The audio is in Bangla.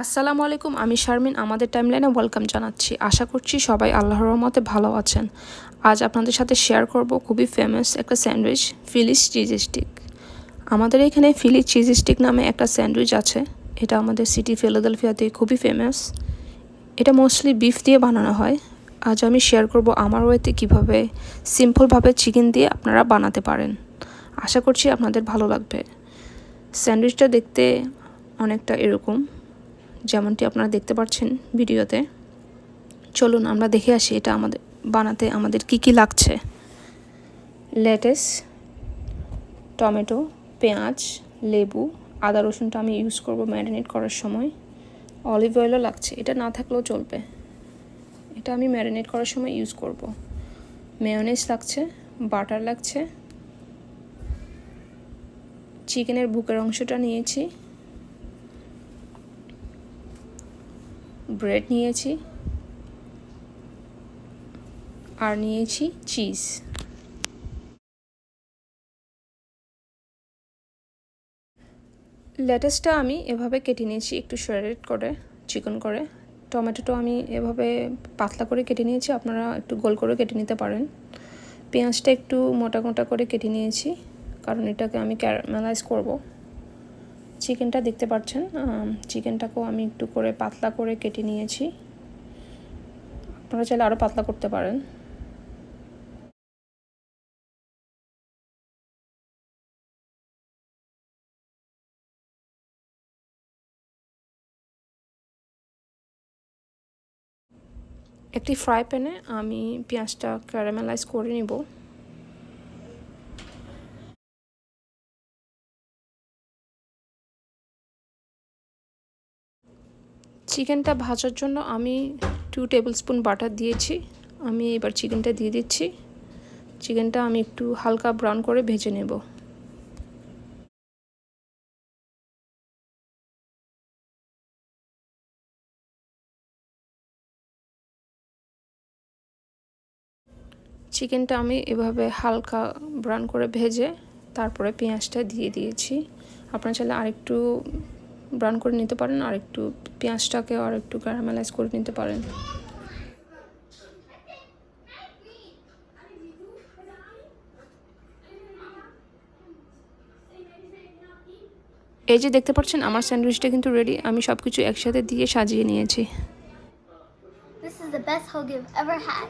আসসালামু আলাইকুম, আমি শারমিন। আমাদের টাইমলাইনে ওয়েলকাম জানাচ্ছি। আশা করছি সবাই আল্লাহর রহমতে ভালো আছেন। আজ আপনাদের সাথে শেয়ার করব খুবই ফেমাস একটা স্যান্ডউইচ, ফিলিস চিজ স্টিক। আমাদের এখানে ফিলিস চিজ স্টিক নামে একটা স্যান্ডউইচ আছে। এটা আমাদের সিটি ফিলাডেলফিয়াতে খুবই ফেমাস। এটা মোস্টলি বিফ দিয়ে বানানো হয়। আজ আমি শেয়ার করব আমার ওয়েতে কীভাবে সিম্পলভাবে চিকেন দিয়ে আপনারা বানাতে পারেন। আশা করছি আপনাদের ভালো লাগবে। স্যান্ডউইচটা দেখতে অনেকটা এরকম, যেমনটি আপনারা দেখতে পাচ্ছেন ভিডিওতে। চলুন আমরা দেখে আসি এটা বানাতে আমাদের কি কি লাগছে। লেটুস, টমেটো, পেঁয়াজ, লেবু, আদা রসুনটা আমি ইউজ করব ম্যারিনেট করার সময়। অলিভ অয়েলও লাগছে, এটা না থাকলেও চলবে, এটা আমি ম্যারিনেট করার সময় ইউজ করব। মেয়োনেজ লাগছে, বাটার লাগছে, চিকেনের বুকের অংশটা নিয়েছি, ব্রেড নিয়েছি, আর নিয়েছি চিজ। লেটুসটা আমি এভাবে কেটে নিয়েছি একটু শ্রেডেড করে, চিকন করে। টমেটোটা আমি এভাবে পাতলা করে কেটে নিয়েছি, আপনারা একটু গোল করে কেটে নিতে পারেন। পেঁয়াজটা একটু মোটা মোটা করে কেটে নিয়েছি, কারণ এটাকে আমি ক্যারামেলাইজ করব। চিকেনটা দেখতে পাচ্ছেন, চিকেনটাকেও আমি একটু করে পাতলা করে কেটে নিয়েছি। আপনারা চাইলে আরও পাতলা করতে পারেন। একটি ফ্রাই প্যানে আমি পেঁয়াজটা ক্যারামেলাইজ করে নিব। চিকেনটা ভাজার জন্য আমি 2 টেবিলস্পুন বাটার দিয়েছি। আমি এবার চিকেনটা দিয়ে দিচ্ছি। চিকেনটা আমি একটু হালকা ব্রাউন করে ভেজে নেব। চিকেনটা আমি এভাবে হালকা ব্রাউন করে ভেজে তারপরে পেঁয়াজটা দিয়ে দিয়েছি। আপনারা চাইলে আরেকটু ব্রাউন করে নিতে পারেন, আর একটু পেঁয়াজটাকে আর একটু ক্যারামেলাইজ করে নিতে পারেন। এই যে দেখতে পাচ্ছেন আমার স্যান্ডউইচটা কিন্তু রেডি। আমি সব কিছু একসাথে দিয়ে সাজিয়ে নিয়েছি। This is the best hug you've ever had.